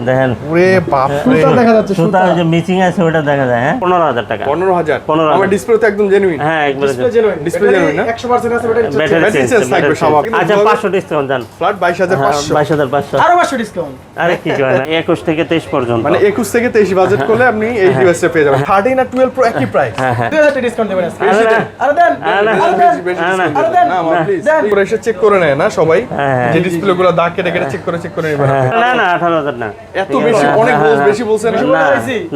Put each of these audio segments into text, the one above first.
দেখেন ওরে বাপ রে, দেখা যাচ্ছে সুতা যে মিচিং আছে ওটা দেখা যায়। হ্যাঁ 15000 টাকা। 15000 15,000 আমার ডিসপ্লে তো একদম জেনুইন। হ্যাঁ একবারে ডিসপ্লে জেনুইন না? 100% আছে ব্যাটারি ব্যাটারি চেঞ্জ থাকবে স্বাভাবিক। আচ্ছা 500 ডিসকাউন্ট দেন। ফ্ল্যাট 22500। 22500 আরো 500 ডিসকাউন্ট। আরে কি কয় না 21 থেকে 23 পর্যন্ত। মানে 21 থেকে 23 বাজেট করলে আপনি এই ডিভাইসটা পেয়ে যাবেন। 13 আর 12 প্রো একই প্রাইস। হ্যাঁ হ্যাঁ 2000 ডিসকাউন্ট দেবেন আজকে। আরে না, আরে দেন। আরে না, আরে দেন। আরে দেন না আমার প্লিজ। পুরো এসে চেক করে নেয় না সবাই, হ্যাঁ। যে ডিসপ্লেগুলো দাগ কেটে কেটে চেক করে নেবেন। না না 18000 না। এত বেশি অনেক বেশি বলছেন না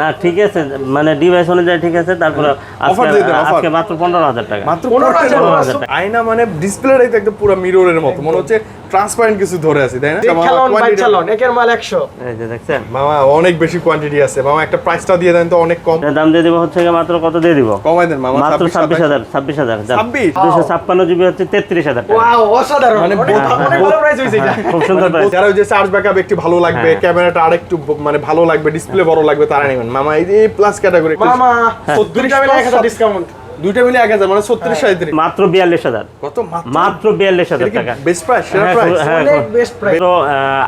না ঠিক আছে, মানে ডিভাইস অনুযায়ী ঠিক আছে। তারপর Offer দিয়ে দেন, offer। আজকে মাত্র 15000 টাকা। মাত্র 15000 টাকা। আয়না মানে ডিসপ্লেটাই তো একদম পুরো মিররের মতো মনে হচ্ছে, ট্রান্সপারেন্ট কিছু ধরে আছে তাই না? খেলন বাই চালন একের মাল 100। এই যে দেখছেন মামা অনেক বেশি কোয়ান্টিটি আছে মামা, একটা প্রাইসটা দিয়ে দেন তো, অনেক কম। এটার দাম দিয়ে দিব হচ্ছে গিয়ে মাত্র কত দিয়ে দিব? কমাই দেন মামা, মাত্র 26000। 26000 26? 256 জিবি হচ্ছে 33000 টাকা। ওয়াও অসাধারণ, মানে অনেক ভালো প্রাইস হইছে এটা। খুব সুন্দর প্রাইস। যারা ওই যে চার্জ ব্যাকআপ একটু ভালো লাগবে, হ্যাঁ। ক্যামেরাটা আরেকটু মানে ভালো লাগবে, ডিসপ্লে বড় লাগবে, তারা নেবেন মামা। এই যে প্লাস ক্যাটাগরি মামা 2টা মিলে 1000 ডিসকাউন্ট। দুইটা মিলে 1000 মানে 36 37। মাত্র 42000। কত মাত্র 42000 টাকা। বেস্ট প্রাইস, সেরা হ্যাঁ, প্রাইস। হ্যাঁ, অনেক বেস্ট প্রাইস। তো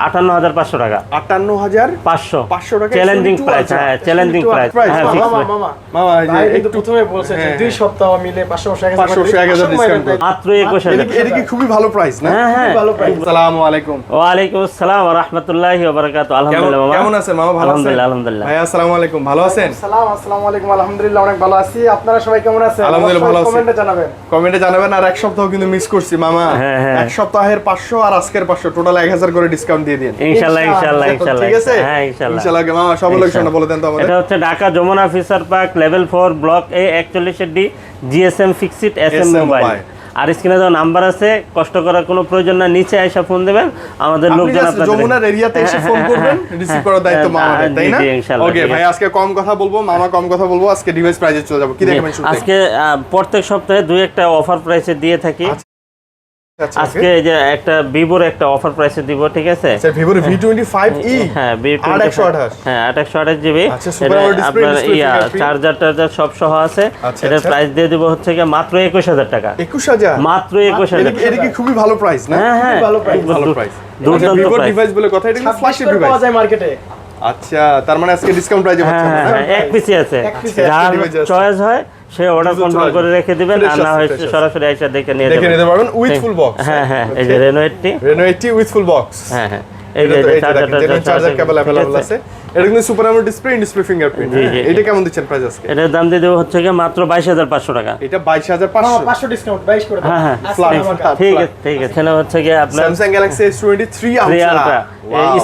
58500 টাকা। 58500 500 টাকা। Challenging price. হ্যাঁ চ্যালেঞ্জিং প্রাইস। হ্যাঁ ফিক্স মামা প্রাইস। মামা মামা এই যে ভাই কিন্তু একটু প্রথমে বলছে যে হ্যাঁ, 2 সপ্তাহ মিলে 500 1000 500 ডিসকাউন্ট। মাত্র 21000। এটা কি খুবই ভালো প্রাইস না? হ্যাঁ হ্যাঁ ভালো প্রাইস। আসসালামু আলাইকুম। ওয়ালাইকুম আসসালাম ওয়া রাহমাতুল্লাহি ওয়া বারাকাতুহু। আলহামদুলিল্লাহ মামা। কেমন আছেন মামা? ভালো আছেন? আলহামদুলিল্লাহ আলহামদুলিল্লাহ। ভাই আসসালামু আলাইকুম, ভালো আছেন? আসসালামু আলাইকুম। আলহামদুলিল্লাহ অনেক ভালো আছি। আপনারা সবাই কেমন আছেন? আলহামদুলিল্লাহ ভালো আছি। কমেন্টে জানাবেন। কমেন্টে জানাবেন। আর এক সপ্তাহ কিন্তু মিস করছি মামা। হ্যাঁ, হ্যাঁ। এক সপ্তাহের 500 আর আজকের 500 টোটাল 1000 করে ডিসকাউন্ট দিয়ে দিন। ইনশাআল্লাহ ইনশাআল্লাহ ইনশাআল্লাহ। ঠিক আছে? হ্যাঁ ইনশাআল্লাহ। ইনশাআল্লাহ মামা সব লোকেশনটা বলে দেন তো আমাদের। এটা হচ্ছে Dhaka Jamuna Future Park level 4 block A 41D GSM fixed SM SM mobile. Mobile. আর স্ক্রিনে দেওয়া নাম্বার আছে, কষ্ট করার কোনো প্রয়োজন না, নিচে এসে ফোন দিবেন, আমাদের আপনি লোকজন just আপনাদের যমুনার এরিয়াতে এসে ফোন করবেন, রিসিভ করার দায়িত্ব মামাদের, তাই না? জি, ইনশাআল্লাহ, ওকে ঠিক ভাই, আছে। আজকে কম কথা বলবো, মামা কম কথা বলবো, আজকে ডিভাইস প্রাইজে চলে যাব। কি দেখাবেন শুরুতে? আজকে প্রত্যেক সপ্তাহে দুই একটা অফার প্রাইসে দিয়ে থাকি। আচ্ছা, আজকে এই যে একটা ভিভোর একটা অফার প্রাইসে দিব, ঠিক আছে? স্যার ভিভোর V25e হ্যাঁ আর 128। হ্যাঁ 128 জিবি। আচ্ছা, super AMOLED display, আপনার display fingerprint। চার্জার সব সহ আছে। আচ্ছা, এটার আচ্ছা। প্রাইস দিয়ে দিব হচ্ছে কি মাত্র 21000 টাকা। 21000 মাত্র 21000। এটা কি খুবই ভালো প্রাইস না? হ্যাঁ হ্যাঁ ভালো price, ভালো প্রাইস। দুর্দান্ত ভিভোর প্রাইস। ডিভাইস বলে কথা, এটা কিন্তু ফ্ল্যাগশিপ 26 ডিভাইস। পাওয়া যায় মার্কেটে। আচ্ছা, তার মানে আজকে ডিসকাউন্ট প্রাইজে হ্যাঁ পাচ্ছেন হ্যাঁ না? হ্যাঁ, এক পিসি আছে। এক piece যার device আছে। চয়েস হয় সে অর্ডার দ্রুত কনফার্ম চলে করে রেখে দিবেন, আর Fresh না আছে, হয় fresh আছে। সরাসরি এসে দেখে নিয়ে দেখে যাবেন। নিতে পারবেন উইথ ফুল বক্স। হ্যাঁ হ্যাঁ, এই যে Reno 80। Reno 80 with full box. হ্যাঁ হ্যাঁ, এই যে এটা তো এই যে চার্জারটা দেখেন, চার্জার কেবল अवेलेबल আছে। এটা কিন্তু super AMOLED display, display fingerprint. জি, জি। এটা কেমন দিচ্ছেন প্রাইস আজকে? এটার দাম দিয়ে দেবো হচ্ছে কি মাত্র 22500 টাকা। এটা 22500। 500 ডিসকাউন্ট 22 করে দাও। হ্যাঁ হ্যাঁ, আজকে flat, আমার flat। ঠিক আছে ঠিক আছে। এখানে হচ্ছে কি আপনার Samsung Galaxy S23 3 Ultra ultra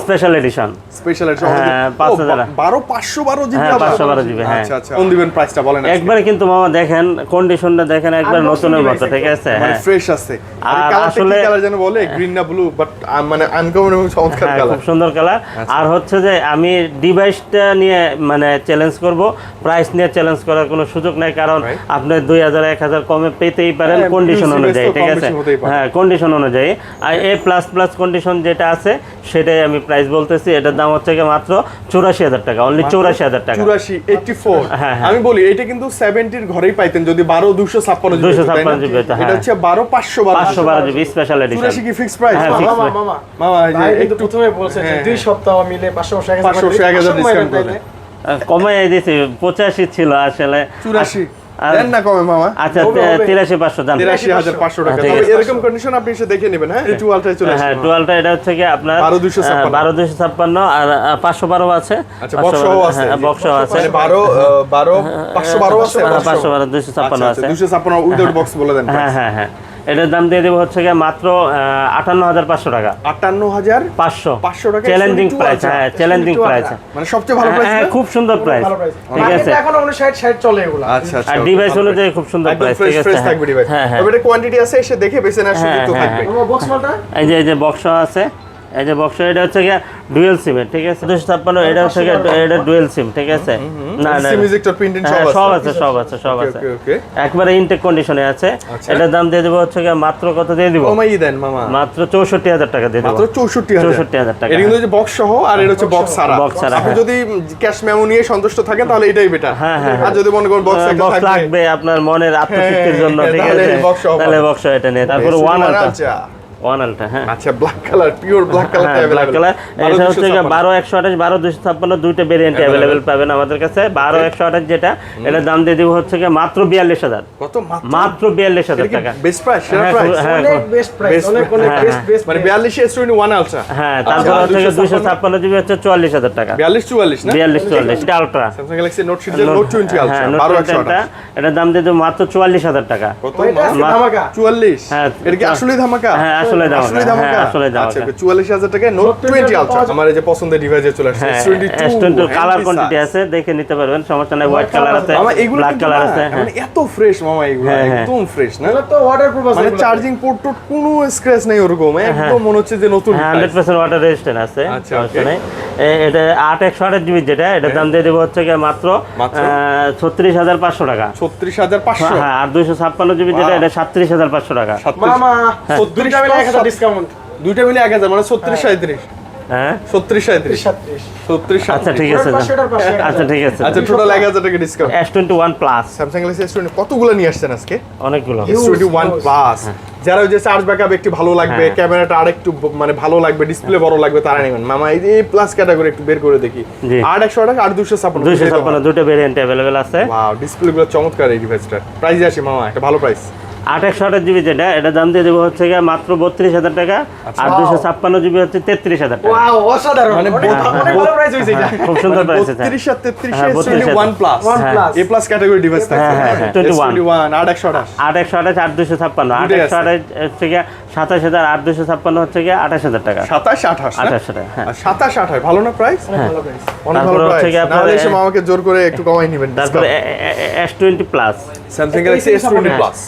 special edition. Special এর হ্যাঁ, 5000 512 জিবি। হ্যাঁ, 512 জিবি, হ্যাঁ। আচ্ছা আচ্ছা, কোন দিবেন প্রাইসটা বলেন আজকে? একবারে কিন্তু মামা দেখেন কন্ডিশনটা দেখেন, একবার নতুনের মতো, ঠিক আছে? মানে হ্যাঁ ফ্রেশ আছে। আর আর কালারটা কি আসলে- কালার যেন বলে, গ্রিন না ব্লু, বাট মানে আনকমন এবং চমৎকার হ্যাঁ, কালার। খুব সুন্দর কালার। আর হচ্ছে যে আমি ডিভাইসটা নিয়ে মানে চ্যালেঞ্জ করব, প্রাইস নিয়ে চ্যালেঞ্জ করার কোনো সুযোগ নাই, কারণ Right. আপনি 2000 1000 কমে পেতেই পারেন হ্যাঁ, কন্ডিশন plus অনুযায়ী, তো ঠিক কম আছে? বেশি হতেই পারে। হ্যাঁ কন্ডিশন অনুযায়ী। আর এ প্লাস প্লাস কন্ডিশন যেটা আছে সেটাই আমি প্রাইস বলতেছি। এটার দাম হচ্ছে কি মাত্র 84000 টাকা, অনলি 84000 টাকা। 84 হ্যাঁ, হ্যাঁ। আমি বলি এটা কিন্তু 70 এর ঘরেই পাইতেন যদি 12256 জিবি, 256 জিবি হতো, এটা হ্যাঁ। হচ্ছে 12512 512 জিবি স্পেশাল এডিশন। 84 কি ফিক্স প্রাইস? হ্যাঁ, fixed price। মামা এই যে ভাই কিন্তু একটু প্রথমে বলছে যে হ্যাঁ, 2 সপ্তাহ মিলে 500 1000 500 ডিসকাউন্ট করে। কমাই দিয়েছি, 85 ছিল আসলে। 84 আর- দেন না কমে মামা। আচ্ছা হবে, হবে। 83500 দাম। 83500 টাকা। ঠিক তবে আছে। এরকম কন্ডিশন আপনি এসে দেখে নেবেন, হ্যাঁ? এই 12টায় চলে হ্যাঁ আসবে। 12টা এটা হচ্ছে কি আপনার 12256 12256 আর 512 আছে। আচ্ছা, বক্স সহ আছে। হ্যাঁ, বক্স সহ আছে। মানে 512 আছে, হ্যাঁ, 512 256 আছে। 256 উইদাউট বক্স বলে দেন। হ্যাঁ হ্যাঁ হ্যাঁ, এটার দাম দিয়ে দেবো হচ্ছে কি মাত্র 58500 টাকা। 58500 500 টাকা। Challenging 72 price. আচ্ছা। হ্যাঁ চ্যালেঞ্জিং প্রাইস। মানে সবচেয়ে ভালো প্রাইস। হ্যাঁ খুব সুন্দর প্রাইস, ভালো প্রাইস। ঠিক আছে? মার্কেটে এখন 59 60 চলে এগুলা। আচ্ছা আচ্ছা। আর ডিভাইস অনুযায়ী খুব সুন্দর একদম প্রাইস, ফ্রেশ ঠিক আছে? ফ্রেশ থাকবে ডিভাইস। হ্যাঁ হ্যাঁ, তবে এটা কোয়ান্টিটি আছে, এসে দেখে বেছে নেওয়ার সুযোগ তো হ্যাঁ, থাকবে। আমার বক্স মালটা এই যে বক্স আছে, এই যে বক্স, এটা হচ্ছে কি ডুয়াল সিম, ঠিক আছে? 256 এটা হচ্ছে কি এটা ডুয়াল সিম, ঠিক আছে? না না, সিম মিউজিক প্রিন্ট হ্যাঁ, সব আছে। সব আছে সব আছে। ওকে ওকে। একবারে ইনটেক কন্ডিশনে আছে। আচ্ছা। এটার দাম দিয়ে দেবো হচ্ছে কি মাত্র কত দিয়ে দিব? কমাই দেন মামা। মাত্র 64000 টাকা দিয়ে দেবো। মাত্র 64000 64000 টাকা। এটা কিন্তু যে বক্স সহ আর এটা হচ্ছে বক্স ছাড়া। বক্স ছাড়া, আপনি হ্যাঁ। যদি ক্যাশ মেমো নিয়ে সন্তুষ্ট থাকেন তাহলে এটাই বেটার। হ্যাঁ, হ্যাঁ, আর যদি মনে করেন বক্স একটা বক্স থাকবে, লাগবে আপনার মনের আত্মতৃপ্তির হ্যাঁ, জন্য, ঠিক তাহলে আছে? box সহ তাহলে পাবেন। বক্স এটা নিয়ে তারপর ওয়ান আলট্রা। আচ্ছা ওয়ান আলট্রা, হ্যাঁ আচ্ছা black colour, pure black colour হ্যাঁ ব্ল্যাক কালার। এটা হচ্ছে 12 128 12 256 দুইটা ভেরিয়েন্ট পাবেন আমাদের কাছে। 12 128 যেটা, এটার দাম দিয়ে দিব হচ্ছে গিয়ে মাত্র 42000। কত? মাত্র 42000 টাকা। বেস্ট প্রাইস, সেরা হ্যাঁ, প্রাইস। হ্যাঁ, অনেক বেস্ট প্রাইস, অনেক বেস্ট মানে 42 S21 ওয়ান আলট্রা। হ্যাঁ, তারপর হচ্ছে 256 জিবি হচ্ছে 44000 টাকা। 42 44 না? 42 44 এটা আলট্রা। Samsung Galaxy Note সিরিজের Note 20 আলট্রা 12 128। এটার দাম দিয়ে দিব মাত্র 44000 টাকা। কত? ওইটা আছে ধামাকা। 44। হ্যাঁ, এটা কি আসলেই ধামাকা? হ্যাঁ, আসলে ধামাকা। আসলেই ধামাকা? হ্যাঁ, আসলে ধামাকা। আচ্ছা, 44000 টাকায় Note 20 আলট্রা আমার এই যে পছন্দের ডিভাইসে চলে আসছে। হ্যাঁ, S22 S22 কালার কোয়ান্টিটি আছে, দেখে নিতে পারবেন, সমস্যা নাই। হোয়াইট কালার আছে, মামা এগুলো ব্ল্যাক কিন্তু কালার না, আছে। হ্যাঁ মানে এত ফ্রেশ মামা, এগুলো হ্যাঁ, হ্যাঁ। একদম ফ্রেশ না? এগুলো তো ওয়াটারপ্রুফ আছে মানে এগুলো। চার্জিং পোর্ট টোট কোনো স্ক্র্যাচ নেই ওরকম, একদম মনে হচ্ছে যে নতুন হ্যাঁ, device। 100% ওয়াটার রেজিস্ট্যান্ট আছে, আচ্ছা, সমস্যা okay. নাই। এটা 8 128 জিবি যেটা, এটার দাম দিয়ে দেবো হচ্ছে গিয়ে মাত্র মাত্র? 36500 টাকা। 36500। হ্যাঁ, আর 256 জিবি যেটা, এটা 37500 টাকা। মামা 36 দুইটা মিলে 1000 ডিসকাউন্ট। দুইটা মিলে 1000 মানে 36 37। হ্যাঁ 36 37। 37 36 আচ্ছা ঠিক আছে, আচ্ছা ঠিক আছে। আচ্ছা টোটাল 1000 টাকা discount. S21 plus Samsung Galaxy S20 কতগুলো নিয়ে আসছেন আজকে? অনেকগুলো। S21 প্লাস যারা ওই যে চার্জ ব্যাকআপ একটু ভালো লাগবে, হ্যাঁ। ক্যামেরাটা আরেকটু মানে ভালো লাগবে, ডিসপ্লে বড় লাগবে, তারা নেবেন। মামা এই যে প্লাস ক্যাটাগরি একটু বের করে দেখি। জি। 8100 টাকা আর 256। 256 দুটো ভেরিয়েন্ট अवेलेबल আছে। ওয়াও, ডিসপ্লে গুলো চমৎকার এই ডিভাইসটার। প্রাইস আসে মামা একটা ভালো প্রাইস। 8 128 জিবি যেটা, এটা দাম দিয়ে দেবো হচ্ছে গিয়ে মাত্র 32000 টাকা। আর 256 জিবি হচ্ছে 33000 টাকা। ওয়াও, অসাধারণ। মানে অনেক ভালো প্রাইস হইছে এটা। খুব সুন্দর প্রাইস আছে। 32 আর 33 হ্যাঁ, 32 S21 প্লাস। One plus। এ প্লাস ক্যাটাগরি ডিভাইস থাকছে। হ্যাঁ, হ্যাঁ, 21 S21 8128। 8 128 আর 256 8 দুটোই আছে। 128 হচ্ছে গিয়ে 27000 আর 256 হচ্ছে গিয়ে 28000 টাকা। 27 28 না? 28 টাকা, হ্যাঁ। আর 27 28 ভালো না প্রাইস? অনেক ভালো প্রাইস। অনেক ভালো তারপরে প্রাইস। হচ্ছে গিয়ে আপনার নাহলে এসে মামাকে জোর করে একটু কমাই নেবেন। তারপরে S20 plus Samsung Galaxy S20 plus.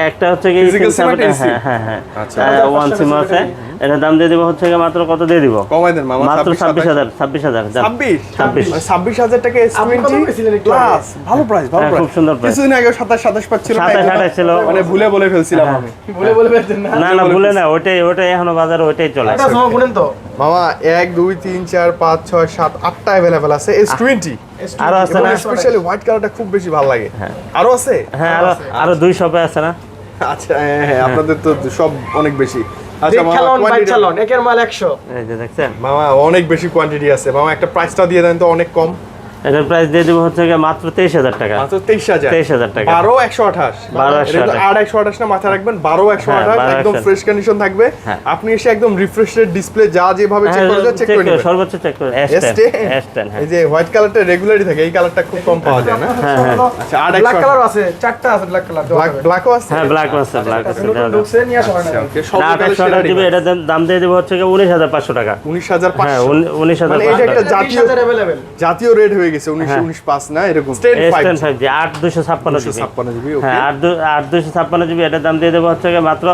একটা হচ্ছে গিয়ে Physical SIM একটা eSIM? হ্যাঁ হ্যাঁ আচ্ছা। ওয়ান সিম আছে। এটার দাম দিয়ে দিব হচ্ছে গিয়ে মাত্র কত দিয়ে দিব? কমাই দেন মামা। মাত্র 26,000 26000 26 26 মানে 26000 টাকা আপনি কত S20 পেয়েছিলেন একটু প্লাস। ভালো প্রাইস, ভালো হ্যাঁ, প্রাইস। খুব সুন্দর price। কিছুদিন আগে 27 27 পাচ্ছিল না, 27 28 ছিল। মানে ভুলে বলে ফেলছিলাম আমি। বলে ফেলছেন না। না না ভুলে না, ওইটাই এখনো বাজারে ওইটাই চলে। এটা সময় গুনেন তো। মামা 1 2 3 4 5 6 7 8টা अवेलेबल আছে S20। আরো আছে না? স্পেশালি হোয়াইট কালারটা খুব বেশি ভালো লাগে। আরো আছে? হ্যাঁ আরো 2 শপে আছে না? আচ্ছা হ্যাঁ, আপনাদের তো সব অনেক বেশি। আচ্ছা দেখ মামা চালান, বাইক quantity- চালান, একের মাল 100। এই যে দেখছেন, মামা অনেক বেশি কোয়ান্টিটি আছে। মামা একটা প্রাইসটা দিয়ে দেন তো, অনেক কম। এটার প্রাইস দিয়ে দিব হচ্ছে গিয়ে মাত্র 23000 টাকা। মাত্র 23000। 23000 টাকা। 12 128। 12 এটা কিন্তু 8 128 না, মাথায় রাখবেন 12 128 12 একদম 128 ফ্রেশ কন্ডিশন থাকবে। হ্যাঁ। আপনি এসে একদম রিফ্রেশেড ডিসপ্লে যা যেভাবে চেক করে চেক করে নেবেন। সর্বোচ্চ চেক করে S10 হ্যাঁ। এই যে হোয়াইট কালারটা রেগুলারই থাকে, এই কালারটা খুব কম পাওয়া যায় না? হ্যাঁ হ্যাঁ আচ্ছা 8 ব্ল্যাক কালার আছে, চারটা আছে ব্ল্যাক কালার। ব্ল্যাকও আছে। হ্যাঁ ব্ল্যাক আছে, ব্ল্যাক আছে। নতুন ঢুকছে, নিয়ে আসা হয় না। আচ্ছা ওকে, সব 8 128 জিবি এটার দাম দিয়ে দিব হচ্ছে গিয়ে 19500 টাকা। 19500। হ্যাঁ মানে এটা 19500 একটা টাকা। জাতীয় 30000 अवेलेबल। জাতীয় রেট হয়ে গেছে 19 5 না এরকম। S10 5G 8 256 GB. 256 জিবি ওকে। হ্যাঁ 8 256 জিবি এটার দাম দিয়ে দেবো হচ্ছে গিয়ে মাত্র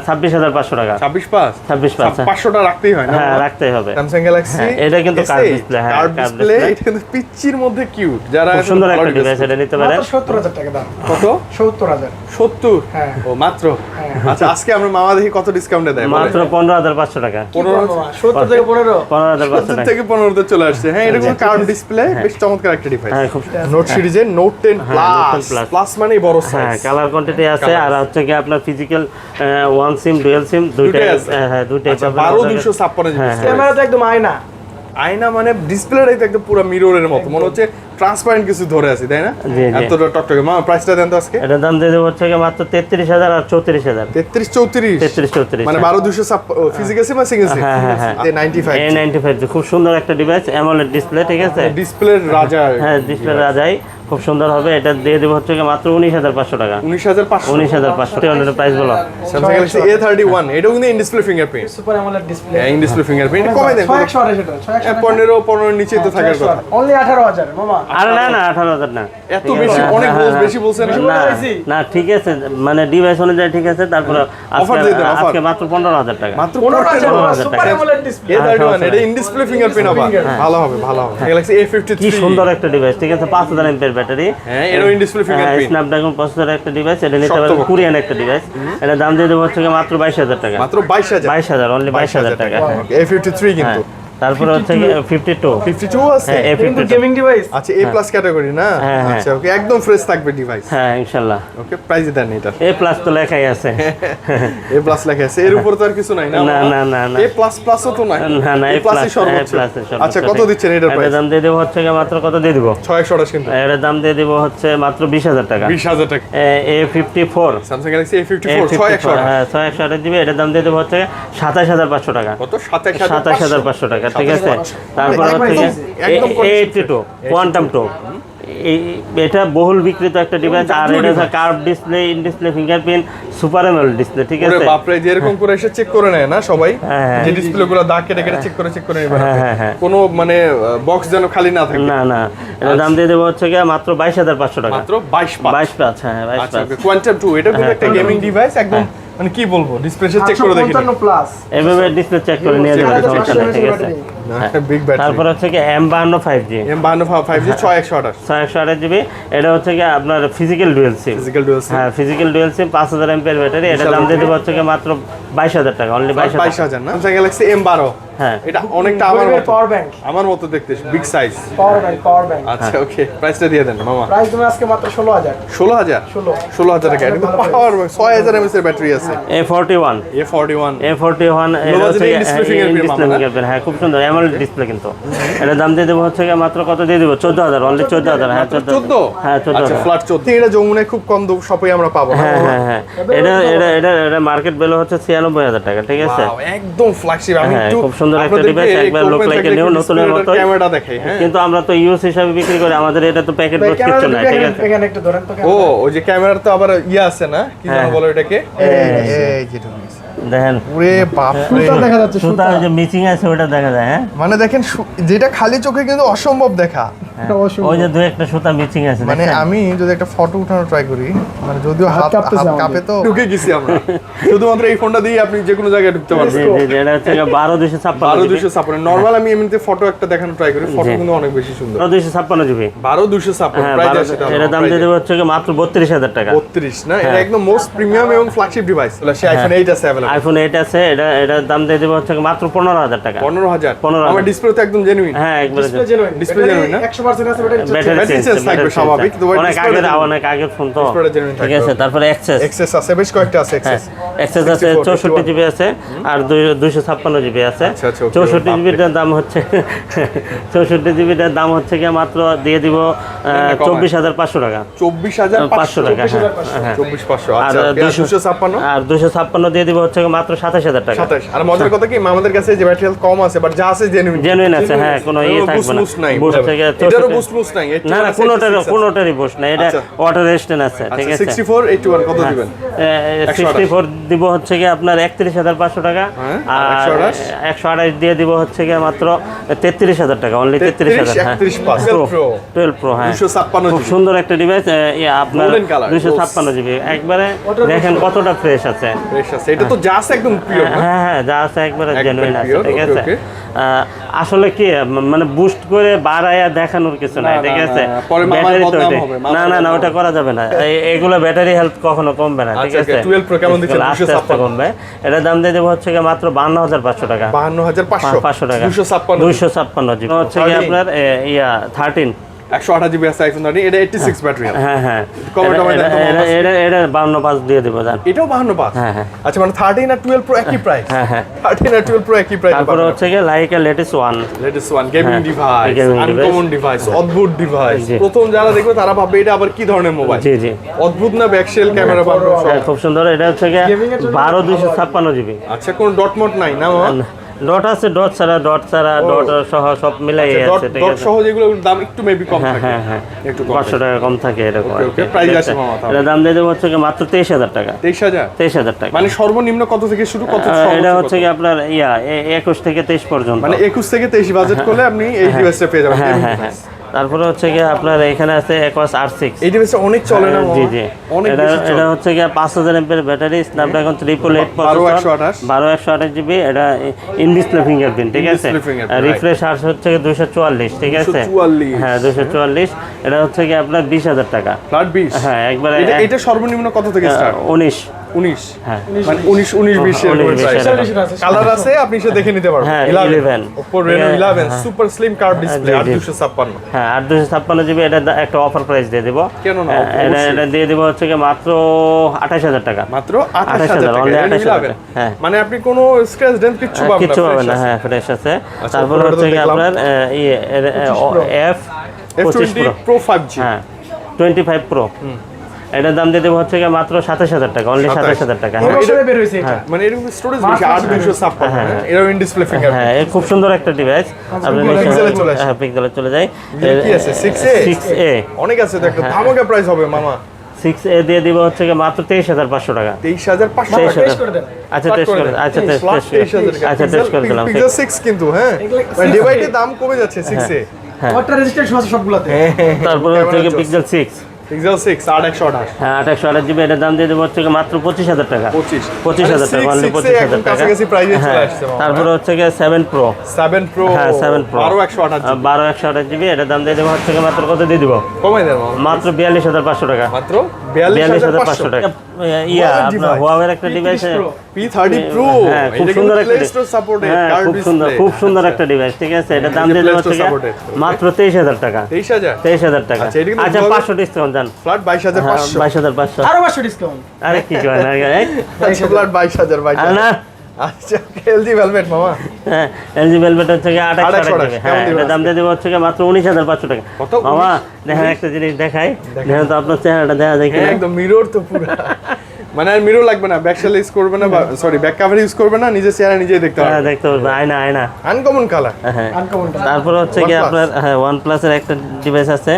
26500 টাকা। 26 5 26 5 500 টা রাখতেই হয় না? হ্যাঁ রাখতেই হবে। Samsung Galaxy হ্যাঁ, এটা কিন্তু কার্ভ ডিসপ্লে, হ্যাঁ কার্ভ কার্ভ ডিসপ্লে, ডিসপ্লে। এটা কিন্তু পিচ্চির মধ্যে কিউট। যারা খুব সুন্দর একটা ডিভাইস, এটা নিতে পারেন। মাত্র 70000 টাকা দাম। কত? 70000। 70। হ্যাঁ। ও মাত্র। আচ্ছা আজকে আমরা মামা দেখি কত ডিসকাউন্টে দেয়। মাত্র 15500 টাকা। 70 থেকে 15। 15500 টাকা। থেকে 15 তে চলে আসছে। হ্যাঁ এরকম কার্ভ ডিসপ্লে বেশ চমৎকার একটা ডিভাইস। হ্যাঁ খুব নোট সিরিজের নোট 10 প্লাস। Plus। প্লাস মানে বড় হ্যাঁ সাইজ। কালার কোয়ান্টিটি আছে, আর হচ্ছে কি আপনার physical one SIM dual SIM দুইটাই দুইটাই আছে। হ্যাঁ দুইটাই আচ্ছা পাবেন। 12 256 জিবি। হ্যাঁ, ক্যামেরা তো একদম আয়না। আয়না মানে ডিসপ্লেটাই তো একদম পুরো মিররের মতো, মনে হচ্ছে ট্রান্সপারেন্ট কিছু ধরে আছে, তাই না? জি, জি। এতটা টকটকে। মামা প্রাইসটা দেন তো আজকে। এটার দাম দিয়ে দেবো হচ্ছে কি মাত্র 33000 আর 34000। 33 34 33 34 মানে 12 256 ফিজিক্যাল সিম আর সিঙ্গেল সিম। হ্যাঁ, হ্যাঁ, হ্যাঁ। 95 A95 খুব সুন্দর একটা ডিভাইস, অ্যামোলেড ডিসপ্লে, ঠিক আছে? ডিসপ্লের রাজা। হ্যাঁ ডিসপ্লে রাজাই খুব সুন্দর হবে। এটা দিয়ে দেবো হচ্ছে কি মাত্র 19500 টাকা। 19500। 19500 প্রাইস বলো। Samsung Galaxy A31 এটাও কিন্তু in display fingerprint. Super AMOLED display. In display fingerprint কমাই দেন। 6128 এটা। 15 নিচে তো থাকার কথা। অনলি 18000 মামা। আরে না না 18000 না। এত বেশি, অনেক রোজ বেশি বলছেন না? না না ঠিক আছে, মানে ডিভাইস অনুযায়ী ঠিক আছে। তারপর Offer দিয়ে দেন, offer। আজকে মাত্র 15000 টাকা। মাত্র 15000 সুপার অ্যামোলেড ডিসপ্লে। A31 এটা ইন ডিসপ্লে ফিঙ্গারপ্রিন্ট আবার ভালো হবে, ভালো হবে। Galaxy A53 কি সুন্দর একটা ডিভাইস, ঠিক আছে? 5000 এমপিএর ব্যাটারি। হ্যাঁ এরও ইন ডিসপ্লে ফিঙ্গারপ্রিন্ট। স্ন্যাপড্রাগন প্রসেসরের একটা ডিভাইস, এটা নিতে শক্ত পারেন। বক্স। কোরিয়ান একটা ডিভাইস, এটা দাম দিয়ে দেবো হচ্ছে কি মাত্র 22000 টাকা। মাত্র 22000। 22000 অনলি 22000 টাকা। হ্যাঁ। A53 কিন্তু তারপরে হচ্ছে 52 52 আছে হ্যাঁ কিন্তু A52 গেমিং ডিভাইস। আচ্ছা এ প্লাস ক্যাটাগরি না হ্যাঁ, হ্যাঁ। আচ্ছা ওকে একদম ফ্রেশ থাকবে ডিভাইস হ্যাঁ ইনশাআল্লাহ ওকে প্রাইস দেন এটা A+ তো লেখাই আছে এ প্লাস লেখা আছে এর উপর তো আর কিছু নাই না না, না, না, না। এ প্লাস প্লাসও তো নাই না এ প্লাসই সর্বোচ্চ আচ্ছা কত দিচ্ছেন এটার এটার প্রাইস দাম দিয়ে দেবো হচ্ছে গিয়ে মাত্র কত দিয়ে দিব 628 কিন্তু এটার দাম দিয়ে দিব হচ্ছে মাত্র 20,000 টাকা 20000 টাকা A54 স্যামসাং গ্যালাক্সি A54 6128 হ্যাঁ 628 জিবি এটার দাম দিয়ে দেবো হচ্ছে 27500 টাকা কত 27500 27500 টাকা ঠিক আছে 27500 তারপর হচ্ছে একদম A82 কোয়ান্টাম টো এটা বহুল বিক্রিত একটা ডিভাইস আর এটা curve display in display fingerprint super MLED display ঠিক ওরে আছে বাপ রে যেরকম করে এসে চেক করে নেয় না সবাই হ্যাঁ, যে ডিসপ্লে গুলো দাগ কেটে কেটে চেক করে নেবে হ্যাঁ। কোনো মানে বক্স যেন খালি না থাকে না না এটার দাম দিয়ে দেবো হচ্ছে গিয়ে মাত্র 22500 টাকা মাত্র 22 22 হ্যাঁ 22 আচ্ছা কোয়ান্টাম 2 এটা কিন্তু একটা গেমিং ডিভাইস একদম মানে কি বলবো ডিসপ্লে চেক করে দেখি 55 প্লাস। এভাবে ডিসপ্লে চেক করে নিয়ে যাবেন সমস্যা নেই ঠিক আছে বিগ ব্যাটারি তারপর হচ্ছে কি M52 5G M52 5G 6128 628 GB এটা হচ্ছে কি আপনার physical dual SIM physical dual হ্যাঁ physical dual SIM 5000 MPR battery এটা দাম দিয়ে দেবো হচ্ছে কি মাত্র 22000 টাকা অনলি 22000 22000 না স্যামসাং গ্যালাক্সি M12 হ্যাঁ এটা অনেকটা আমার মতো পাওয়ার ব্যাংক। আমার মতো দেখতে বিগ সাইজ পাওয়ার ব্যাংক। আচ্ছা ওকে প্রাইসটা দিয়ে দেন মামা প্রাইস তুমি আজকে মাত্র 16000। 16000 16000 টাকা এটা কিন্তু পাওয়ার 6000 mAh এর ব্যাটারি আছে A41 A41 A41 Low budget display fingerprint display মামা না? ফিঙ্গারপ্রিন্ট হ্যাঁ খুব সুন্দর অ্যামোলেড ডিসপ্লে কিন্তু এটা দাম দিয়ে দেবো হচ্ছে কি মাত্র কত দিয়ে দেবো 14000 অনলি 14000 হ্যাঁ 14 হ্যাঁ আচ্ছা 14000 ফ্ল্যাট 14 এটা যমুনায় খুব কম শপে আমরা পাবো না হ্যাঁ এটা মার্কেট ভ্যালু হচ্ছে 96000 টাকা ঠিক আছে Wow, একদম ফ্ল্যাগশিপ আমি হ্যাঁ, একটু খুব সুন্দর একটা আপনাদেরকে device, একবার open look like a থাকলে new, একটু নতুনের display-টার মতোই। ক্যামেরাটা দেখাই হ্যাঁ কিন্তু আমরা তো ইউএস হিসাবে বিক্রি করি আমাদের এটা তো প্যাকেট বক্স কিছু না ঠিক আছে এখানে একটু ধরেন তো। ও ওই যে ক্যামেরার তো আবার ইয়ে আছে না কি যেন হ্যাঁ। বলে এটাকে এই যে দেখেন ওরে বাপ রে সুতা দেখা যাচ্ছে সুতা ওই যে মিচিং আছে ওটা দেখা যায় হ্যাঁ মানে দেখেন যেটা খালি চোখে কিন্তু অসম্ভব দেখা ওই যে দুই একটা সুতা মিচিং আছে মানে দেখছেন? আমি যদি একটা ফটো উঠানোর ট্রাই করি মানে যদিও হাত হাত কাঁপতেছে আমাদের। কাঁপে তো ঢুকে গেছি আমরা শুধুমাত্র এই ফোনটা দিয়ে আপনি যে কোনো জায়গায় ঢুকতে পারবেন জি জি জি, এটা হচ্ছে 12256 12256 নরমাল আমি এমনিতে ফটো একটা দেখানোর ট্রাই করি ফটো কিন্তু অনেক বেশি সুন্দর 12256 জিবি 12256 হ্যাঁ প্রাইস আছে এটা দাম দিয়ে দেবো হচ্ছে মাত্র 32000 টাকা 32 না এটা একদম মোস্ট প্রিমিয়াম এবং ফ্ল্যাগশিপ ডিভাইস সে আইফোন 8 আছে अवेलेबल আইফোন 8 আছে এটার দাম দিয়ে দেবো হচ্ছে মাত্র 15000 টাকা 15000 15,000 আমার ডিসপ্লে তো একদম জেনুইন হ্যাঁ একবারে Display genuine না? 100% আছে battery. Battery Battery change change থাকবে স্বাভাবিক, কিন্তু অনেক display আগের genuine। অনেক আগের ফোন তো Display genuine ঠিক থাকবে, আছে okay। তারপরে এক্সেস এক্সেস আছে বেশ কয়েকটা আছে এক্সেস এক্সেস আছে 64, 64 জিবি আছে আর 256 জিবি আছে আচ্ছা, আচ্ছা, okay, 64 জিবিটার দাম হচ্ছে 64 জিবিটার দাম হচ্ছে কি মাত্র দিয়ে দিব 24500 টাকা 24500 টাকা হ্যাঁ 24500 আর আচ্ছা 256 আর 256 দিয়ে দিব হচ্ছে মাত্র 27000 টাকা 27 আর মজার কথা কি আমাদের কাছে যে ব্যাটারি কম আছে বাট যা আছে জেনুইন জেনুইন আছে হ্যাঁ কোনো ইয়ে থাকবে না বুস্ট থেকে এটারও বুস্ট নাই না না কোনোটারই বুস্ট না এটা আচ্ছা। ওয়াটার রেজিস্ট্যান্ট আছে ঠিক আছে 64 81 কত দিবেন 64 দিব হচ্ছে কি আপনার 31500 টাকা হ্যাঁ, আর 128 দিয়ে দিব হচ্ছে কি মাত্র 33000 টাকা অনলি 33000 হ্যাঁ 31 পাস 12 প্রো হ্যাঁ 256 খুব সুন্দর একটা ডিভাইস আপনার Golden color, 256 জিবি একবারে দেখেন কতটা ফ্রেশ আছে ফ্রেশ আছে এটা তো জাস্ট একদম পিওর না হ্যাঁ হ্যাঁ যা আছে একবারে একদম জেনুইন আছে pure, ঠিক okay, আছে okay। আসলে কি মানে বুস্ট করে বাড়ায়া দেখানোর কিছু নাই না, ঠিক না, আছে না, পরে মামার ব্যাটারি তো বদনাম ওটাই। হবে, না না না ওটা করা যাবে না এগুলো ব্যাটারি হেলথ কখনো কমবে না ঠিক আচ্ছা, আছে okay, 12 Pro কেমন দিচ্ছেন? আস্তে আস্তে 256 কমবে এটার দাম দিয়ে দেবো হচ্ছে কি মাত্র 52500 টাকা 52500 500 টাকা 256 256 জিবি হচ্ছে কি আপনার 13 128 জিবি আছে আইফোন 13 এটা 86 ব্যাটারি হ্যাঁ হ্যাঁ কমেন্ট টমেন্ট এটা 52 দিয়ে দেবো জান এটাও 52 হ্যাঁ হ্যাঁ আচ্ছা মানে 13 আর 12 প্রো একই প্রাইস হ্যাঁ হ্যাঁ 13 আর 12 প্রো একই প্রাইস তারপরে হচ্ছে কি Leica latest one latest one gaming হ্যাঁ, device gaming device। Uncommon device অদ্ভুত ডিভাইস জি। প্রথম যারা দেখবে তারা ভাববে এটা আবার কি ধরনের মোবাইল জি জি অদ্ভুত না ব্যাকশেল ক্যামেরা পাবেন হ্যাঁ, খুব সুন্দর এটা হচ্ছে কি 12256 জিবি আচ্ছা কোন ডট মট নাই না মামা ডট আছে ডট ছাড়া ডট সহ সব মিলাই ডট আছে ঠিক ডট আছে সহ যেগুলো দাম একটু মেবি কম হ্যাঁ থাকে হ্যাঁ হ্যাঁ একটু কম 500 টাকা কম থাকে এরকম Okay, আর কি, okay, price ঠিক আছে আছে? মামা তাহলে। এটা দাম দিয়ে দেবো হচ্ছে কি মাত্র 23000 টাকা 23000 23000 টাকা মানে সর্বনিম্ন কত থেকে শুরু কত এটা সর্বোচ্চ হচ্ছে কত? কি আপনার 21 থেকে 23 পর্যন্ত মানে 21 থেকে 23 বাজেট করলে আপনি এই ডিভাইসটা পেয়ে যাবেন হ্যাঁ gaming হ্যাঁ হ্যাঁ device। তারপরে হচ্ছে কি আপনার এখানে আছে Aquos R6 এই ডিভাইসটা অনেক চলে না জি মামা? জি অনেক এটা বেশি চলে এটা হচ্ছে কি 5000 এমপিএর ব্যাটারি স্ন্যাপড্রাগন 888 প্রসেসর 12128 জিবি এটা ইন ডিসপ্লে ফিঙ্গারপ্রিন্ট ঠিক আছে In-display fingerprint, রিফ্রেশ হার্স হচ্ছে কি 244 ঠিক আছে 244 হ্যাঁ 244 এটা হচ্ছে কি আপনার 20000 টাকা ফ্ল্যাট 20 হ্যাঁ একবারে এটা সর্বনিম্ন কত থেকে স্টার্ট 19 19 হ্যাঁ মানে 19 20 এর 19 প্রাইস কালার আছে আপনি সে দেখে নিতে পারবেন হ্যাঁ 11 Oppo Reno 11 super slim curve display 8256 হ্যাঁ 856 জিবি এটা একটা অফার প্রাইস দিয়ে দেব কেন না এটা দিয়ে দেব হচ্ছে কি মাত্র 28000 টাকা মাত্র 28000 টাকা only Reno 28000 11 হ্যাঁ মানে আপনি কোনো স্ক্র্যাচ ডেন্ট কিছু পাবেন না কিছু পাবেন না হ্যাঁ ফ্রেশ আছে তারপর ওটা তো হচ্ছে কি দেখলাম। আপনার F 25 F20 Pro Pro 5G হ্যাঁ 25 Pro এটার দাম দিয়ে দেবো হচ্ছে কি মাত্র 27000 টাকা অনলি 27000 টাকা এই বছরে বের হয়েছে এটা মানে এরকম স্টোরেজ বেশি 8256 হ্যাঁ এর ইন ডিসপ্লে ফিঙ্গার হ্যাঁ এ খুব সুন্দর একটা ডিভাইস আপনি পিক্সেলে চলে আসে। হ্যাঁ পিক্সেলে চলে যায় কি আছে 6A 6A অনেক আছে তো একটা ধামাকা প্রাইস হবে মামা 6A দিয়ে দিব হচ্ছে কি মাত্র 23500 টাকা 23500 টেস্ট করে দেন আচ্ছা টেস্ট করে আচ্ছা টেস্ট 23000 আচ্ছা টেস্ট করে দিলাম পিক্সেল 6 কিন্তু হ্যাঁ মানে ডিভাইসের দাম কমে যাচ্ছে 6A ওয়াটার রেজিস্ট্যান্ট আছে সবগুলাতে তারপর হচ্ছে কি পিক্সেল 6 পিক্সেল 6 8128 হ্যাঁ 828 জিবি এটার দাম দিয়ে দেবো হচ্ছে কি মাত্র 25000 টাকা 25000 টাকা অনলি 25000 টাকা কাছাকাছি প্রাইসে চলে আসছে মামা তারপরে হচ্ছে কি 7 Pro 7 Pro হ্যাঁ 7 Pro 12128 12128 জিবি এটার দাম দিয়ে দেবো হচ্ছে কি মাত্র কত দিয়ে দিব কমাই দেন মামা মাত্র 42500 টাকা মাত্র 42500 টাকা ইয়া Huawei আপনার device। Huawei একটা ডিভাইস P30 Pro হ্যাঁ খুব এটা সুন্দর কিন্তু একটা Play Store supported হ্যাঁ কার্ভ খুব সুন্দর একটা ডিভাইস ঠিক আছে এটার দাম দিয়ে দেবো হচ্ছে কি মাত্র 23000 টাকা 23000 টাকা আচ্ছা, এটা কিন্তু আচ্ছা Huawei- 500 ডিসকাউন্ট জান ফ্ল্যাট 22500 22500 আরো 500 ডিসকাউন্ট আরে কি করেন আচ্ছা ফ্ল্যাট 22000 আরে না আচ্ছা LG Velvet মামা হ্যাঁ এলজি ভেলভেট হচ্ছে কি 2800 টাকা 2800 হ্যাঁ কেমন দিবেন এটার দাম দিয়ে দেবো হচ্ছে কি মাত্র 19500 টাকা কত? মামা দেখেন একটা জিনিস দেখাই দেখেন তো আপনার চেহারাটা দেখা যায় কিনা একদম মিরর তো পুরো মানে আর মিরর লাগবে না ব্যাক শেল ইউজ করবে না সরি ব্যাক কভার ইউজ করবে না নিজে চেহারা নিজেই দেখতে হ্যাঁ পারবে দেখতে পারবে আয়না আয়না আনকমন কালার হ্যাঁ আনকমনটা তারপর হচ্ছে কি OnePlus। আপনার হ্যাঁ OnePlus এর একটা ডিভাইস আছে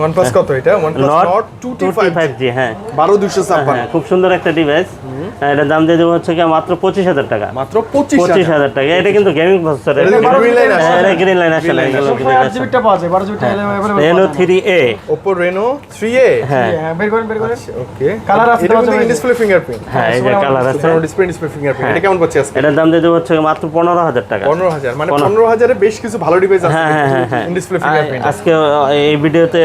OnePlus কত এটা OnePlus Nord Nord 2T5G 2T5G হ্যাঁ 12256 হ্যাঁ খুব সুন্দর একটা ডিভাইস এটার দাম দিয়ে দেবো হচ্ছে কি মাত্র 25000 টাকা মাত্র 25000 25000 টাকা এটা কিন্তু গেমিং প্রসেসর এটা কিন্তু green line আছে। এটা গ্রিন লাইন আসলে এগুলো সবসময় 8 জিবিটা পাওয়া যায় 12 জিবিটা Reno 3A Oppo Reno 3A হ্যাঁ হ্যাঁ বের করেন ওকে কালার আছে এটা দেওয়া কিন্তু যাবে। ডিসপ্লে ফিঙ্গারপ্রিন্ট হ্যাঁ এই যে কালার আছে ডিসপ্লে ফিঙ্গারপ্রিন্ট এটা কেমন পাচ্ছি আজকে এটার দাম দিয়ে দেবো হচ্ছে মাত্র 15000 টাকা 15000 মানে 15000 এ বেশ কিছু ভালো ডিভাইস আছে হ্যাঁ ডিসপ্লে ফিঙ্গারপ্রিন্ট আজকে এই ভিডিওতে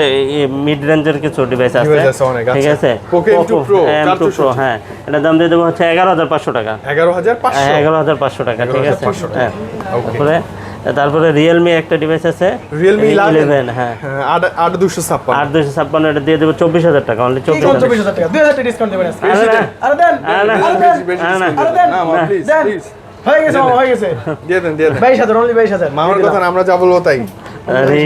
মিড রেঞ্জের কিছু ডিভাইস আছে Device আছে অনেক, ঠিক আচ্ছা। আছে Poco M2 Pro, M2 Pro হ্যাঁ এটার দাম দিয়ে দেবো হচ্ছে 11500 টাকা 11500 11500 টাকা ঠিক আছে 11500 হ্যাঁ ওকে তারপরে রিয়েলমি একটা ডিভাইস আছে Realme 11 হ্যাঁ 8256 8256 এটা দিয়ে দেবো 24000 টাকা অনলি 24000 24000 টাকা 2000 টাকা ডিসকাউন্ট দেবেন আজকে আরে না, আরে দেন আরে না, আরে দেন বেশি না, না, আরে দেন না মামা প্লিজ দেন। প্লিজ হয়ে গেছে মামা, হয়ে গেছে দিয়ে দেন 22000 অনলি 22000 মামার কথা না, আমরা যা বলবো তাই আরে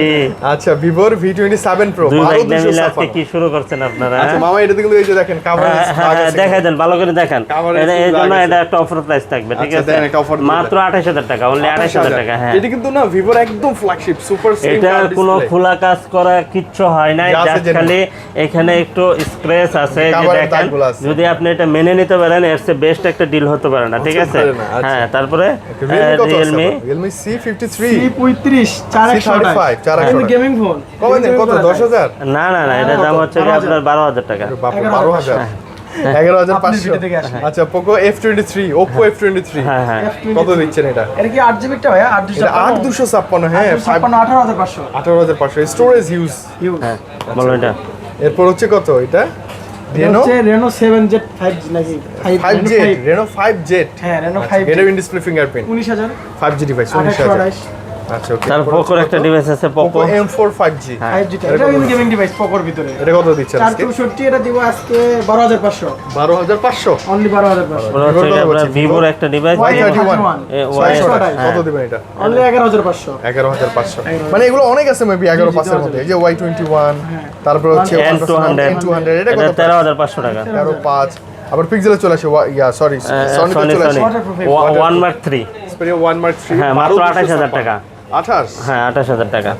আচ্ছা ভিভোর V27 Pro দুই ভাই মিলে আজকে 12256 কি শুরু করছেন আপনারা আচ্ছা মামা এটাতে কিন্তু এই যে দেখেন কভারেজ দেখাই দেন ভালো করে দেখান Coverage এটা খুব এই জন্য লাগে। এটা একটা অফার প্রাইস থাকবে ঠিক আচ্ছা, আছে দেন একটা offer দিয়ে মাত্র 28000 টাকা অনলি 28000 টাকা হ্যাঁ এটা কিন্তু না ভিভোর একদম ফ্ল্যাগশিপ সুপার স্লিম এটার কোনো খোলা কাজ করা কিচ্ছু হয় নাই যা আছে জাস্ট জেনুইন। খালি এখানে একটু স্ক্র্যাচ আছে যে Cover এর দেখেন দাগগুলো আছে। যদি আপনি এটা মেনে নিতে পারেন এর চেয়ে বেস্ট একটা ডিল হতে পারে না ঠিক হতে আছে পারে না, আচ্ছা। হ্যাঁ তারপরে Realme Realme C53 C35 C35 4128 428 gaming phone কবে দেন কত 10000 না না না এটার দাম হচ্ছে কি আপনার 12000 টাকা বাপ রে, 12000 আপনি ভিডিও থেকে 11500 আসেন। আচ্ছা পোকো F23 Oppo F23 হ্যাঁ হ্যাঁ কত দিচ্ছেন এটা এটা কি 8 জিবিটা ভাইয়া 8 এটা 8256 হ্যাঁ 18500 18500 স্টোরেজ ইউজ হ্যাঁ বলো এটা এরপর হচ্ছে কত এটা Reno Reno 7Z 5G নাকি 5J Reno 5J হ্যাঁ Reno আচ্ছা, 5G এটা in display fingerprint 19000 5G device 19000 2828 আচ্ছা ওকে তার পোকোর একটা ডিভাইস আছে Poco Poco M4 5G 5G টা এটা কিন্তু গেমিং ডিভাইস পোকোর ভিতরে এটা কত দিচ্ছেন আজকে 464 এটা দিব আজকে 12500 12500 অনলি 12500 বলা হচ্ছে কি আপনার ভিভোর একটা ডিভাইস Y31 Y31 কত দিবেন এটা অনলি 11500 11500 মানে এগুলো অনেক আছে মেবি 11 পাঁচের মধ্যে এই যে Y21 তারপর হচ্ছে N200 N200 এটা এটা কত 13500 টাকা 13.5 আবার পিক্সেলে চলে আসে ইয়া সরি সনি সনি চলে আসে সনি Waterproof. 1 মার্ক 3 স্পেরিয়া 1 মার্ক 3 হ্যাঁ মাত্র 28000 টাকা 28 হ্যাঁ 28000 টাকা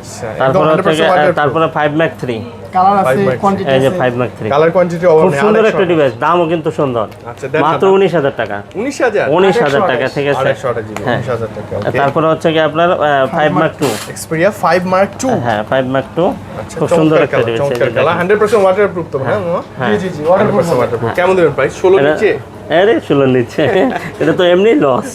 একদম তারপরে হচ্ছে 100% waterproof। তারপরে 5 ম্যাক 3 কালার আছে 5 Max। কোয়ান্টিটি এই যে আছে 5 ম্যাক 3 কালার কোয়ান্টিটি ওভার খুব সুন্দর একটা ডিভাইস দামও কিন্তু সুন্দর আচ্ছা দেন মাত্র 19000 টাকা 19000 19000 টাকা ঠিক আছে 228 জিবি হ্যাঁ। 19000 টাকা ওকে তারপরে হচ্ছে কি আপনার 5 ম্যাক 2 এক্সপেরিয়া 5 মার্ক 2 হ্যাঁ 5 ম্যাক 2 আচ্ছা খুব সুন্দর একটা ডিভাইস চমৎকার কালার 100% ওয়াটারপ্রুফ তো হ্যাঁ জি জি জি ওয়াটারপ্রুফ 100% ওয়াটারপ্রুফ কেমন দেবেন প্রাইস 16 নিচে আরে 16 নিচ্ছে এটা তো এমনি লস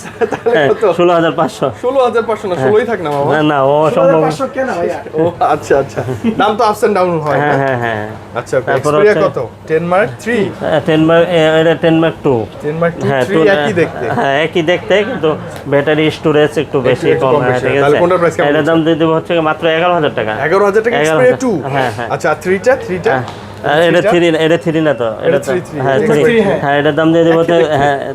কত? 16500 16500 না 16ই থাক না মামা না না ও সম্ভব 500 কেন ভাইয়া ও আচ্ছা আচ্ছা দাম তো আপস এন্ড ডাউন হয় হ্যাঁ হ্যাঁ আচ্ছা তারপর এক্সপেরিয়া হচ্ছে- কত 10 মার্ক 3 10 মার্ক এটা 10 মার্ক 2 10 মার্ক 2 হ্যাঁ 3 একই দেখতে হ্যাঁ একই দেখতে, কিন্তু ব্যাটারি স্টোরেজ একটু বেশি একটু কম, কম হ্যাঁ বেশি। ঠিক তাহলে আছে। কোনটার price কেমন এটার দাম দিয়ে দেবো হচ্ছে মাত্র 11,000 টাকা। 11,000 টাকা 11,000 এক্সপেরিয়া 2 হ্যাঁ, হ্যাঁ। আচ্ছা 3টা আর এটা 3 না তো, এটা তো 3 হ্যাঁ এটা 3 three, হ্যাঁ। হ্যাঁ এটার দাম দিয়ে দেবো হচ্ছে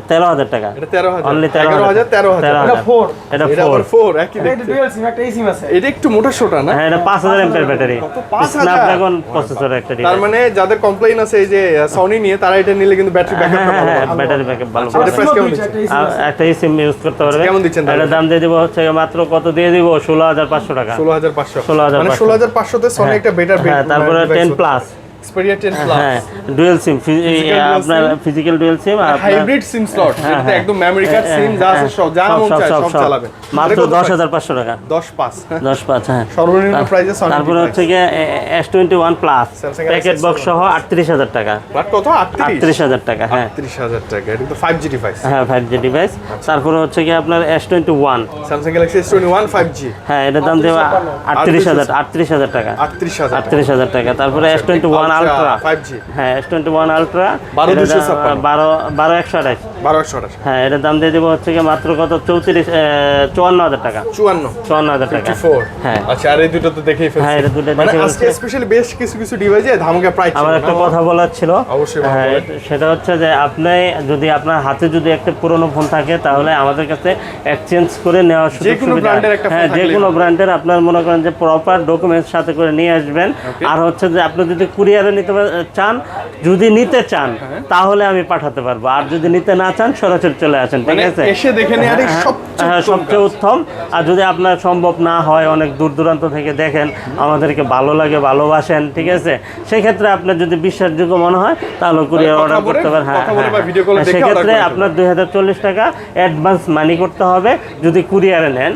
13,000 টাকা। এটা 13,000 অনলি 11,000 13,000 এটা 4 এটা এটা আবার 4 4 একই এটা দেখতে ডুয়াল সিম একটা সিম আছে। এটা একটু মোটা সোটা না হ্যাঁ এটা 5,000 এমপিআর ব্যাটারি, কত? 5,000? স্ন্যাপড্রাগন প্রসেসর একটা তার ডিভাইস। মানে যাদের কমপ্লেইন আছে এই যে সনি নিয়ে তারা এটা নিলে কিন্তু ব্যাটারি ব্যাকআপটা ভালো হ্যাঁ পাবে। ব্যাটারি ব্যাকআপ ভালো আচ্ছা, পাবে। এটা price কেমন দিচ্ছে? একটা সিম আর আছে। একটা সিম ইউজ করতে পারবে। কেমন দিচ্ছেন তাহলে? এটার দাম দিয়ে দিব হচ্ছে মাত্র কত দিয়ে দিব, 16,500 টাকা। 16,500 16,500 মানে 16,500 তে সনি একটা বেটার হ্যাঁ তারপরে 10 প্লাস, এক্সপেরিয়া 10 প্লাস হ্যাঁ ডুয়াল সিম, dual আপনার ফিজিক্যাল ডুয়াল সিম, হাইব্রিড সিম স্লট যেটাতে একদম মেমরি কার্ড সিম যা আছে সব যা মন চায় সব চালাবেন মাত্র 10,500 টাকা। 10.5 10.5 হ্যাঁ। সর্বনিম্ন প্রাইসে সনি তারপরে হচ্ছে গিয়ে S21 plus Samsung packet Galaxy box সহ 38,000 টাকা। বাট কত 38 38,000 টাকা হ্যাঁ 30,000 টাকা এটা তো 5G ডিভাইস হ্যাঁ 5G ডিভাইস। তারপরে হচ্ছে কি আপনার S21, Samsung Galaxy S21 5G হ্যাঁ এটার দাম দেওয়া 38,000 টাকা। 38,000 38,000 টাকা। তারপরে S21 আলট্রা, 5G হ্যাঁ S21 আলট্রা 12,256 12,128 1228 হ্যাঁ এটার দাম দিয়ে দেবো হচ্ছে কি মাত্র কত 54,000 টাকা। 54,000 টাকা 54 হ্যাঁ। আচ্ছা আর এই দুটো তো দেখেই ফেলছি হ্যাঁ, এটা দুটো মানে দেখে আজকে ফেলছি। স্পেশালি বেশ কিছু কিছু ডিভাইসে ধামাকা প্রাইস ছিল আমার একটা না? কথা বলার ছিল, অবশ্যই বলুন। হ্যাঁ সেটা হচ্ছে যে আপনি যদি আপনার হাতে যদি একটা পুরনো ফোন থাকে তাহলে আমাদের কাছে এক্সচেঞ্জ করে নেওয়ার সুযোগ যেকোনো সুবিধা, ব্র্যান্ডের একটা ফোন হ্যাঁ যে থাকলেই কোনো ব্র্যান্ডের আপনার মনে করেন যে প্রপার ডকুমেন্টস সাথে করে নিয়ে আসবেন। Okay. আর হচ্ছে যে আপনি যদি কুরিয়ারে চান, যদি নিতে চান তাহলে আমি পাঠাতে পারবো, আর যদি নিতে না চান সরাসরি চলে আসেন, ঠিক মানে আছে। এসে দেখে নেওয়ারই হ্যাঁ, সবচেয়ে হ্যাঁ, উত্তম সবচেয়ে উত্তম। আর যদি আপনার সম্ভব না হয়, অনেক দূর দূরান্ত থেকে দেখেন, আমাদেরকে ভালো লাগে, ভালোবাসেন, ঠিক আছে, সেক্ষেত্রে আপনার যদি বিশ্বাসযোগ্য মনে হয় তাহলে কুরিয়ার কথা অর্ডার বলে- করতে পারেন। হ্যাঁ কথা বলে বা হ্যাঁ, video call এ হ্যাঁ, দেখে order সেক্ষেত্রে করে আপনার 2,040 টাকা অ্যাডভান্স মানি করতে হবে যদি কুরিয়ারে নেন।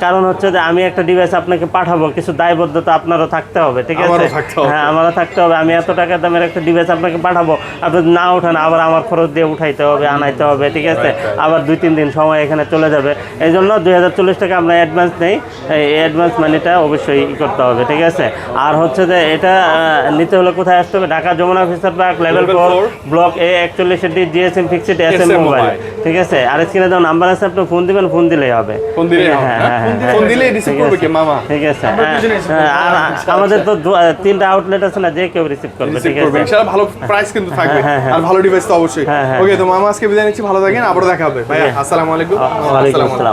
কারণ হচ্ছে যে আমি একটা ডিভাইস আপনাকে পাঠাবো, কিছু দায়বদ্ধতা আপনারও থাকতে হবে, ঠিক আছে। আমারও থাকতে হবে। হ্যাঁ আমারও থাকতে হবে। আমি এত টাকা দামের একটা ডিভাইস আপনাকে পাঠাবো, আপনি যদি না ওঠান আবার আমার খরচ দিয়ে উঠাইতে হবে, আনাইতে হবে, ঠিক আছে। আবার 2-3 দিন সময় এখানে চলে যাবে। এই জন্য 2,040 টাকা আমরা অ্যাডভান্স নেই, এই অ্যাডভান্স মানিটা অবশ্যই করতে হবে, ঠিক আছে। আর হচ্ছে যে এটা নিতে হলে কোথায় আসতে হবে, Dhaka Jamuna officer park level 4 block A41 GSM fixed SM mobile, ঠিক আছে। আর স্ক্রিনে দেওয়া নাম্বার আছে, আপনি ফোন দিবেন, ফোন দিলেই হবে। ফোন দিলেই হবে, হ্যাঁ, হ্যাঁ? হ্যাঁ, হ্যাঁ, ফোন দিলেই রিসিভ ঠিক করবে আছে। কি মামা? ঠিক আছে। আমরা দুজনেই receive করবো। আর আমাদের তো 3টা আউটলেট আছে না, যে কেউ রিসিভ করবে, রিসিভ ঠিক করবে আছে। ইনশাআল্লাহ ভালো প্রাইস কিন্তু থাকবে হ্যাঁ, হ্যাঁ। আর ভালো ডিভাইস তো অবশ্যই হ্যাঁ, হ্যাঁ। ওকে তো মামা আজকে বিদায় নিচ্ছি ভালো থাকেন আবার দেখা হবে ভাইয়া আসসালামু আলাইকুম ওয়ালাইকুম আসসালামু আলাইকুম। আসসালাম।